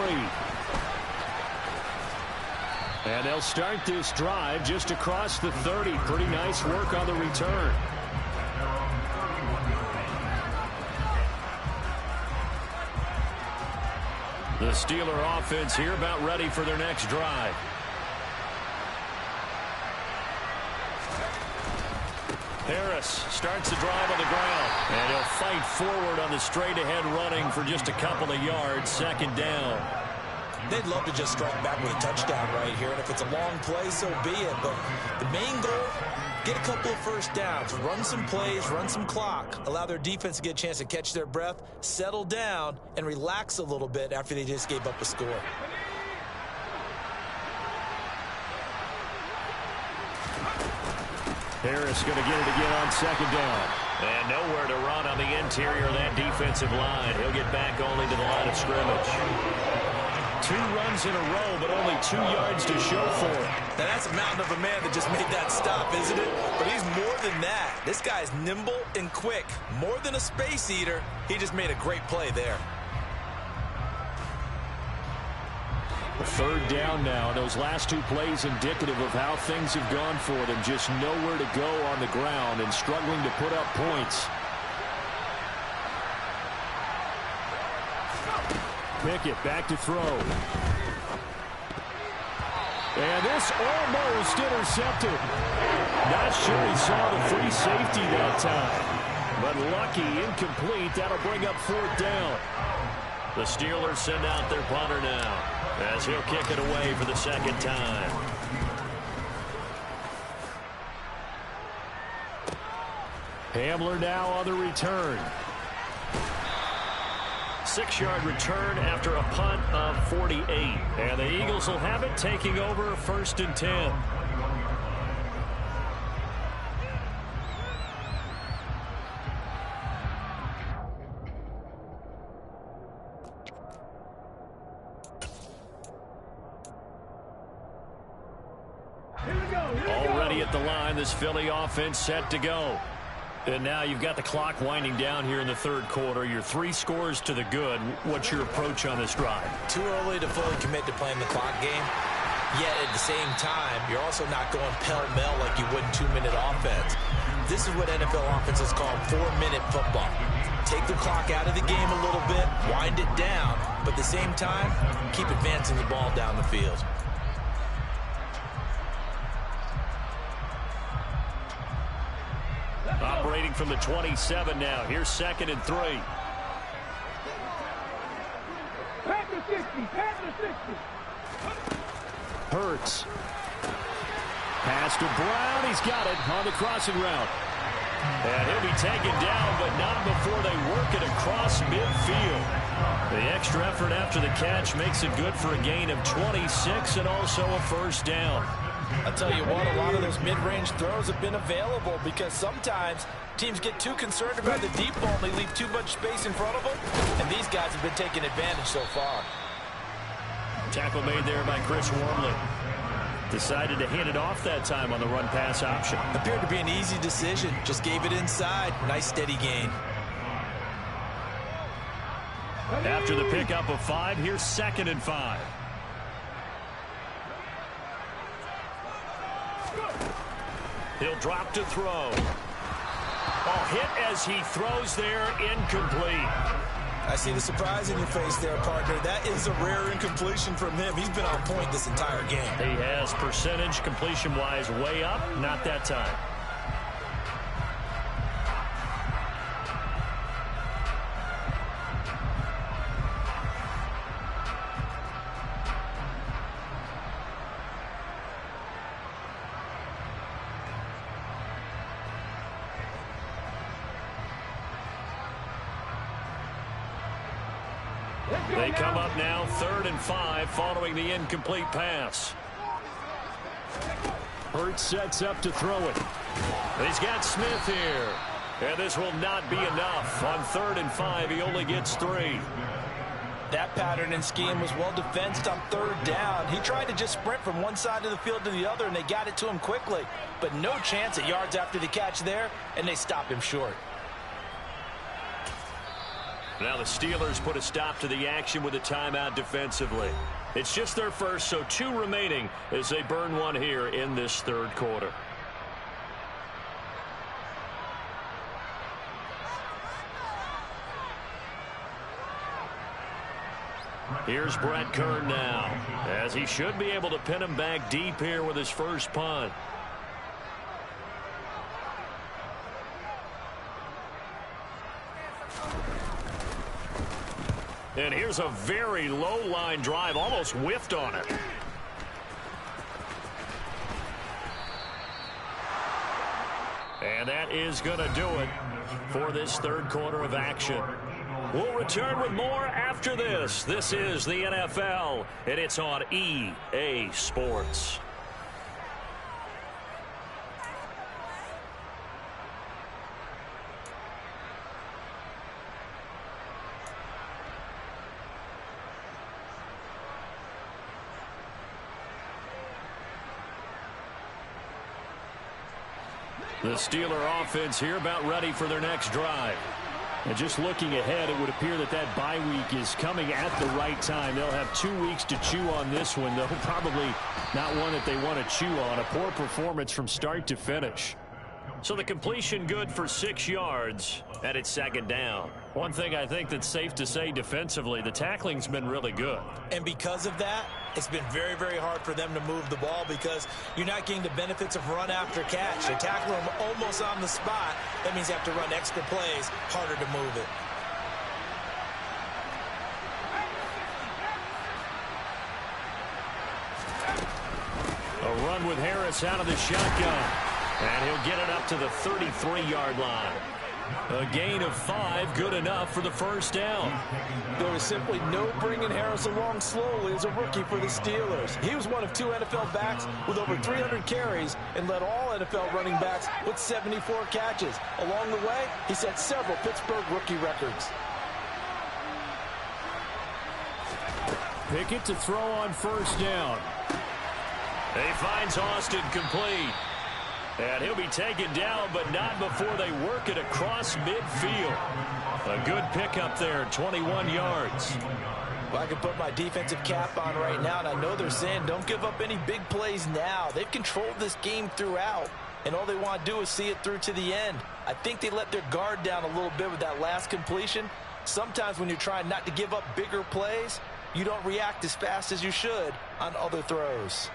And they'll start this drive just across the 30. Pretty nice work on the return. The Steeler offense here about ready for their next drive. Harris starts the drive on the ground. And he'll fight forward on the straight-ahead running for just a couple of yards. 2nd down. They'd love to just strike back with a touchdown right here, and if it's a long play, so be it. But the main goal, get a couple of first downs, run some plays, run some clock, allow their defense to get a chance to catch their breath, settle down, and relax a little bit after they just gave up a score. Harris going to get it again on 2nd down. And nowhere to run on the interior of that defensive line. He'll get back only to the line of scrimmage. 2 runs in a row, but only 2 yards to show for it. Now that's a mountain of a man that just made that stop, isn't it? But he's more than that. This guy's nimble and quick. More than a space eater, he just made a great play there. 3rd down now, and those last 2 plays indicative of how things have gone for them. Just nowhere to go on the ground and struggling to put up points. Pickett back to throw. And this almost intercepted. Not sure he saw the free safety that time. But lucky, incomplete. That'll bring up 4th down. The Steelers send out their punter now as he'll kick it away for the second time. Hamler now on the return. 6-yard return after a punt of 48. And the Eagles will have it, taking over 1st and 10. Already at the line, this Philly offense set to go. And now you've got the clock winding down here in the third quarter. You're 3 scores to the good. What's your approach on this drive? Too early to fully commit to playing the clock game. Yet at the same time, you're also not going pell-mell like you would in 2-minute offense. This is what NFL offenses call 4-minute football. Take the clock out of the game a little bit, wind it down, but at the same time, keep advancing the ball down the field. Operating from the 27 now. Here's 2nd and 3. Pass the 60. Pass the 60. Hurts. Pass to Brown. He's got it on the crossing route. And he'll be taken down, but not before they work it across midfield. The extra effort after the catch makes it good for a gain of 26 and also a 1st down. I'll tell you what, a lot of those mid-range throws have been available because sometimes teams get too concerned about the deep ball and they leave too much space in front of them, and these guys have been taking advantage so far. Tackle made there by Chris Wormley. Decided to hand it off that time on the run-pass option. Appeared to be an easy decision. Just gave it inside. Nice steady gain. After the pickup of 5, here's 2nd and 5. He'll drop to throw. Hit as he throws there, incomplete. I see the surprise in your face there, partner. That is a rare incompletion from him. He's been on point this entire game. He has percentage completion-wise way up, not that time. They come up now 3rd and 5 following the incomplete pass. Hurts sets up to throw it. He's got Smith here. And this will not be enough. On 3rd and 5, he only gets 3. That pattern and scheme was well defensed on 3rd down. He tried to just sprint from one side of the field to the other, and they got it to him quickly. But no chance at yards after the catch there, and they stop him short. Now the Steelers put a stop to the action with a timeout defensively. It's just their first, so 2 remaining as they burn one here in this third quarter. Here's Brett Kern now, as he should be able to pin him back deep here with his first punt. And here's a very low-line drive, almost whiffed on it. And that is going to do it for this third quarter of action. We'll return with more after this. This is the NFL, and it's on EA Sports. The Steeler offense here about ready for their next drive. And just looking ahead, it would appear that that bye week is coming at the right time. They'll have 2 weeks to chew on this one, though probably not one that they want to chew on. A poor performance from start to finish. So the completion good for 6 yards, and it's second down. One thing I think that's safe to say defensively, the tackling's been really good. And because of that, it's been very, very hard for them to move the ball because you're not getting the benefits of run after catch. They tackle them almost on the spot. That means you have to run extra plays, harder to move it. pass out of the shotgun. And he'll get it up to the 33-yard line. A gain of 5, good enough for the first down. There was simply no bringing Harris along slowly as a rookie for the Steelers. He was one of 2 NFL backs with over 300 carries and led all NFL running backs with 74 catches. Along the way, he set several Pittsburgh rookie records. Pickett to throw on first down. He finds Austin complete. And he'll be taken down, but not before they work it across midfield. A good pickup there, 21 yards. Well, I can put my defensive cap on right now, and I know they're saying don't give up any big plays now. They've controlled this game throughout, and all they want to do is see it through to the end. I think they let their guard down a little bit with that last completion. Sometimes when you're trying not to give up bigger plays, you don't react as fast as you should on other throws.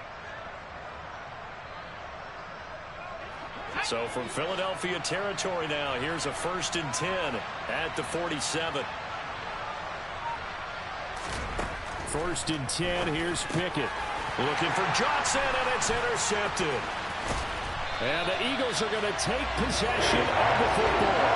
So from Philadelphia territory now, here's a 1st and 10 at the 47. 1st and 10, here's Pickett. Looking for Johnson, and it's intercepted. And the Eagles are going to take possession of the football.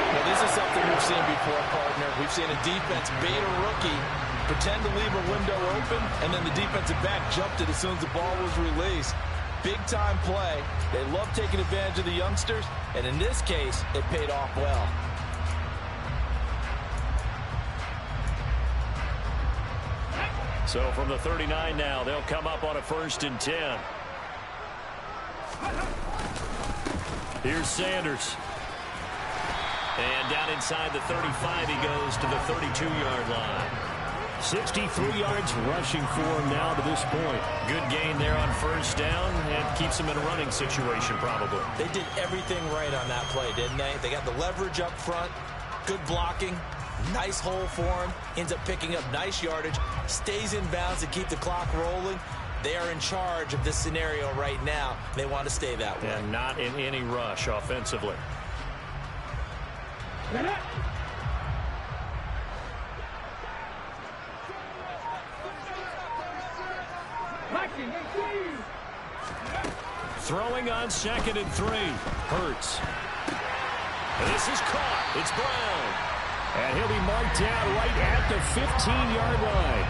Well, this is something we've seen before, partner. We've seen a defense bait a rookie, pretend to leave a window open, and then the defensive back jumped it as soon as the ball was released. Big-time play. They love taking advantage of the youngsters, and in this case, it paid off well. So from the 39 now, they'll come up on a 1st and 10. Here's Sanders. And down inside the 35, he goes to the 32-yard line. 63 yards rushing for him now to this point. Good gain there on first down, and keeps him in a running situation probably. They did everything right on that play, didn't they? They got the leverage up front, good blocking, nice hole for him, ends up picking up nice yardage, stays in bounds to keep the clock rolling. They are in charge of this scenario right now. They want to stay that way. And not in any rush offensively. Throwing on 2nd and 3. Hurts. This is caught. It's Brown. And he'll be marked down right at the 15-yard line.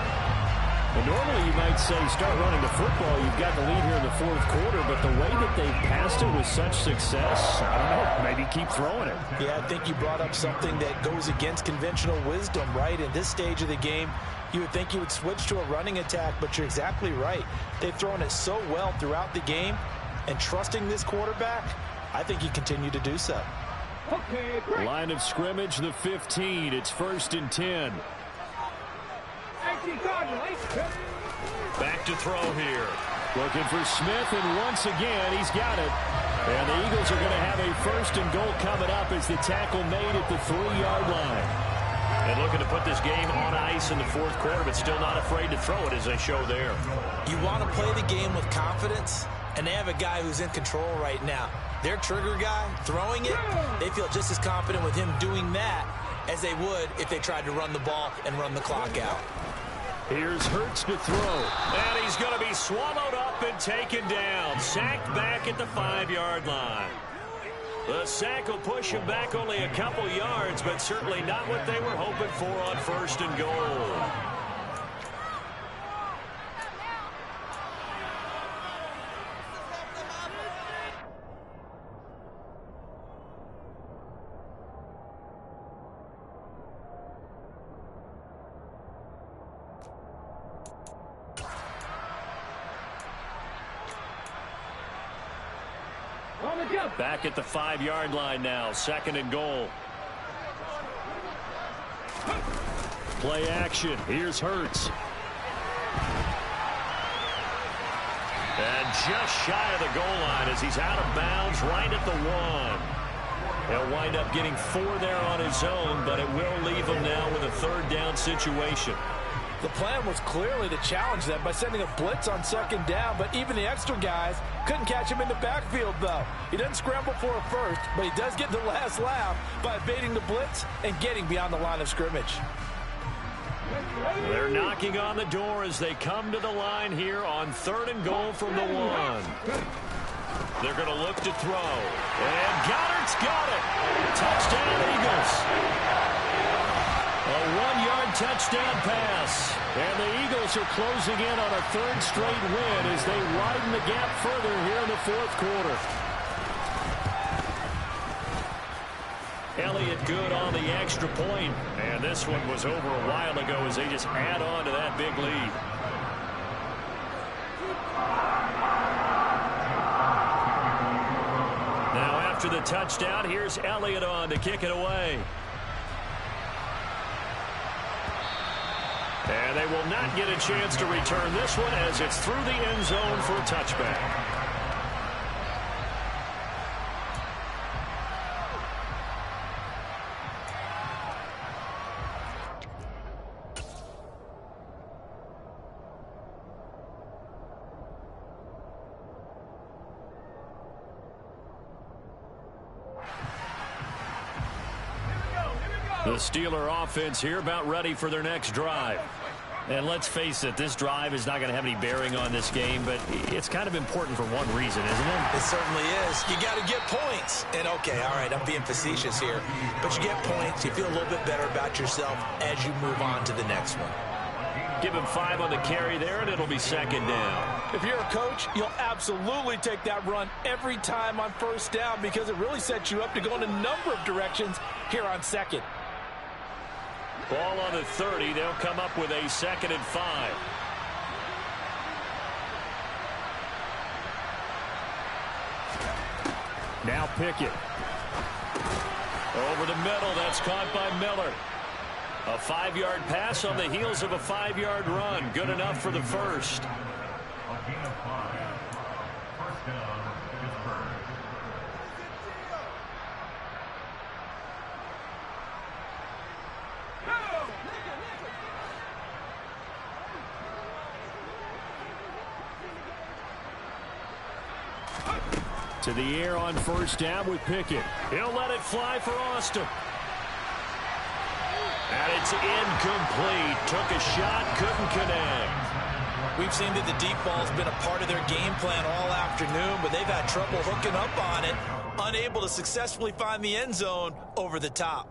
And normally you might say start running the football. You've got the lead here in the 4th quarter, but the way that they've passed it with such success, I don't know, maybe keep throwing it. Yeah, I think you brought up something that goes against conventional wisdom, right? In this stage of the game, you would think you would switch to a running attack, but you're exactly right. They've thrown it so well throughout the game, and trusting this quarterback, I think you continue to do so. Okay, Line of scrimmage, the 15. It's 1st and 10. Back to throw here. Looking for Smith, and once again, he's got it. And the Eagles are going to have a 1st and goal coming up as the tackle made at the 3-yard line. And looking to put this game on ice in the 4th quarter, but still not afraid to throw it as they show there. You want to play the game with confidence, and they have a guy who's in control right now. Their trigger guy, throwing it, they feel just as confident with him doing that as they would if they tried to run the ball and run the clock out. Here's Hurts to throw. And he's going to be swallowed up and taken down. Sacked back at the 5-yard line. The sack will push him back only a couple yards, but certainly not what they were hoping for on 1st and goal. Back at the 5-yard line now, 2nd and goal. Play action. Here's Hurts. And just shy of the goal line as he's out of bounds right at the 1. He'll wind up getting 4 there on his own, but it will leave him now with a 3rd down situation. The plan was clearly to challenge them by sending a blitz on 2nd down, but even the extra guys couldn't catch him in the backfield, though. He doesn't scramble for a first, but he does get the last laugh by evading the blitz and getting beyond the line of scrimmage. They're knocking on the door as they come to the line here on 3rd and goal from the 1. They're going to look to throw. And Goddard's got it. Touchdown, Eagles. A 1-yard touchdown pass. And the Eagles are closing in on a third straight win as they widen the gap further here in the fourth quarter. Elliott good on the extra point. And this one was over a while ago as they just add on to that big lead. Now after the touchdown, here's Elliott on to kick it away. And they will not get a chance to return this one as it's through the end zone for a touchback. The Steeler offense here about ready for their next drive. And let's face it, this drive is not going to have any bearing on this game, but it's kind of important for one reason, isn't it? It certainly is. You got to get points. And okay, all right, I'm being facetious here, but you get points, you feel a little bit better about yourself as you move on to the next one. Give him 5 on the carry there, and it'll be second down. If you're a coach, you'll absolutely take that run every time on first down because it really sets you up to go in a number of directions here on second. Ball on the 30. They'll come up with a 2nd and 5. Now Pickett. Over the middle. That's caught by Miller. A 5-yard pass on the heels of a 5-yard run. Good enough for the first. To the air on first down with Pickett. He'll let it fly for Austin. And it's incomplete. Took a shot, couldn't connect. We've seen that the deep ball's been a part of their game plan all afternoon, but they've had trouble hooking up on it, unable to successfully find the end zone over the top.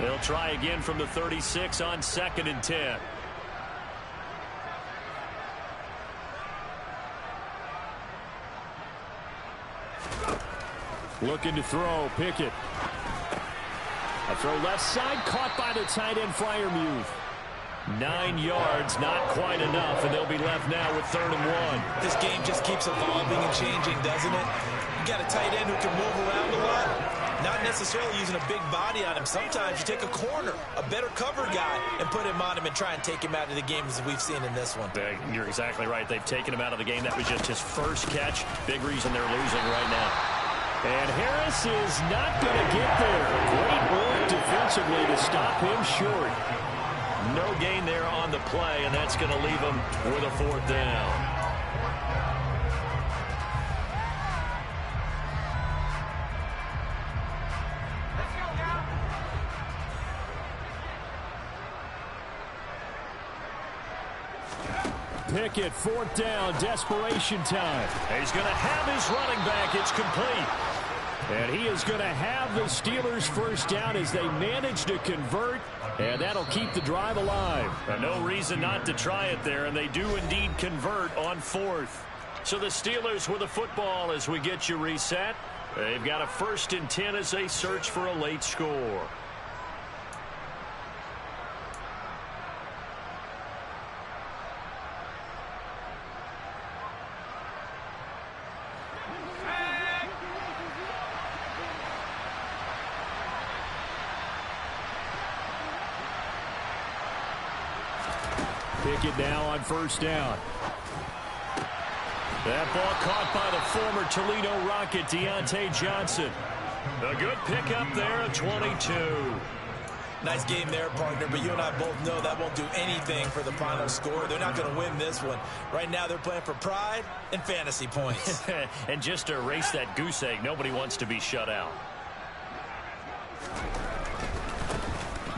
They'll try again from the 36 on 2nd and 10. Looking to throw, Pickett. A throw left side, caught by the tight end Freiermuth. 9 yards, not quite enough, and they'll be left now with 3rd and 1. This game just keeps evolving and changing, doesn't it? You got a tight end who can move around a lot. Not necessarily using a big body on him. Sometimes you take a corner, a better cover guy, and put him on him and try and take him out of the game as we've seen in this one. You're exactly right. They've taken him out of the game. That was just his first catch. Big reason they're losing right now. And Harris is not going to get there. Great work defensively to stop him short. No gain there on the play, and that's going to leave him with a 4th down. Pickett, 4th down, desperation time. He's going to have his running back. It's complete. And he is going to have the Steelers' first down as they manage to convert, and that'll keep the drive alive. No reason not to try it there, and they do indeed convert on 4th. So the Steelers with the football as we get you reset. They've got a 1st and 10 as they search for a late score. Pickett now on first down. That ball caught by the former Toledo Rocket, Deontay Johnson. A good pickup there at 22. Nice game there, partner, but you and I both know that won't do anything for the final score. They're not going to win this one. Right now, they're playing for pride and fantasy points. And just to erase that goose egg, nobody wants to be shut out.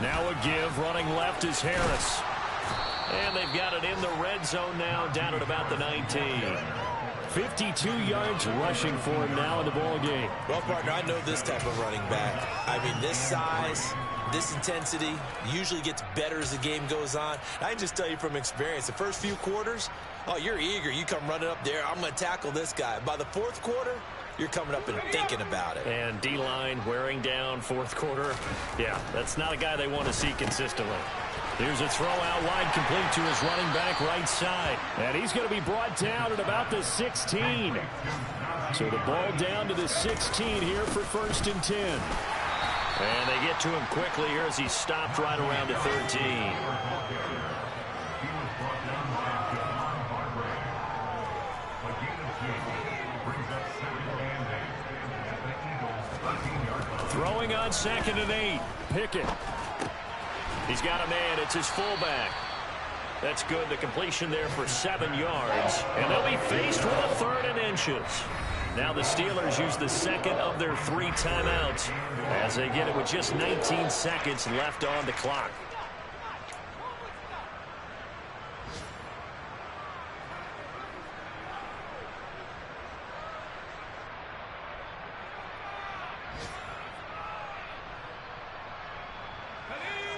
Now a give, running left is Harris. And they've got it in the red zone now, down at about the 19. 52 yards rushing for him now in the ball game. Well, partner, I know this type of running back. I mean, this size, this intensity usually gets better as the game goes on. I can just tell you from experience, the first few quarters, oh, you're eager. You come running up there, I'm going to tackle this guy. By the fourth quarter, you're coming up and thinking about it. And D-line wearing down fourth quarter. Yeah, that's not a guy they want to see consistently. Here's a throw out wide, complete to his running back right side. And he's going to be brought down at about the 16. So the ball down to the 16 here for 1st and 10. And they get to him quickly here as he stopped right around the 13. Throwing on 2nd and 8. Pickett. He's got a man. It's his fullback. That's good. The completion there for 7 yards. And they'll be faced with a 3rd and inches. Now the Steelers use the second of their 3 timeouts as they get it with just 19 seconds left on the clock.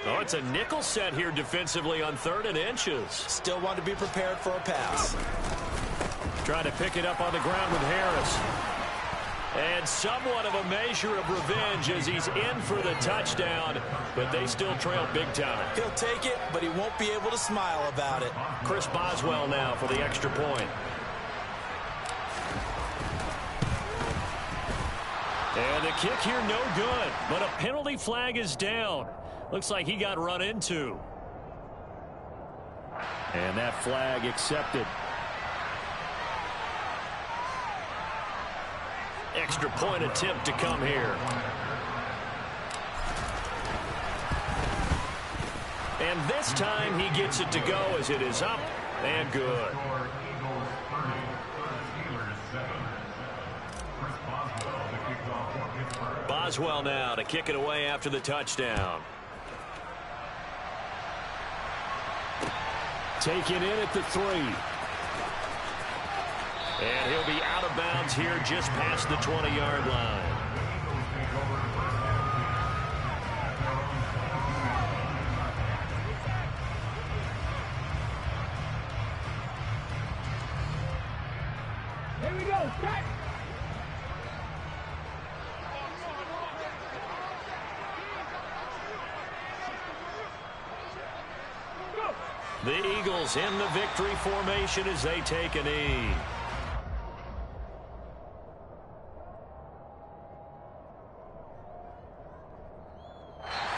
Oh, it's a nickel set here defensively on 3rd and inches. Still want to be prepared for a pass. Trying to pick it up on the ground with Harris. And somewhat of a measure of revenge as he's in for the touchdown, but they still trail big time. He'll take it, but he won't be able to smile about it. Chris Boswell now for the extra point. And the kick here no good, but a penalty flag is down. Looks like he got run into. And that flag accepted. Extra point attempt to come here. And this time he gets it to go as it is up and good. Boswell now to kick it away after the touchdown. Taken in at the 3. And he'll be out of bounds here just past the 20-yard line. Here we go, cut! The Eagles in the victory formation as they take a knee.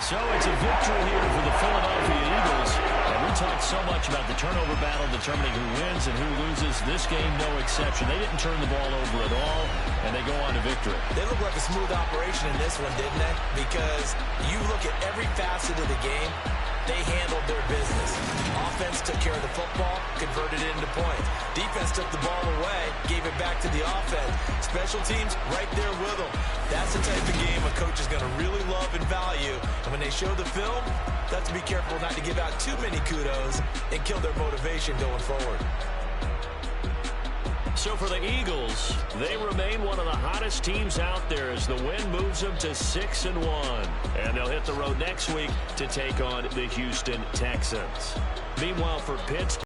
So it's a victory here for the Philadelphia Eagles. And we talked so much about the turnover battle determining who wins and who loses. This game, no exception. They didn't turn the ball over at all, and they go on to victory. They look like a smooth operation in this one, didn't they? Because you look at every facet of the game, they handled their business. Offense took care of the football, converted it into points. Defense took the ball away, gave it back to the offense. Special teams right there with them. That's the type of game a coach is going to really love and value. And when they show the film, they have to be careful not to give out too many kudos and kill their motivation going forward. So for the Eagles, they remain one of the hottest teams out there as the win moves them to 6-1. And they'll hit the road next week to take on the Houston Texans. Meanwhile, for Pittsburgh,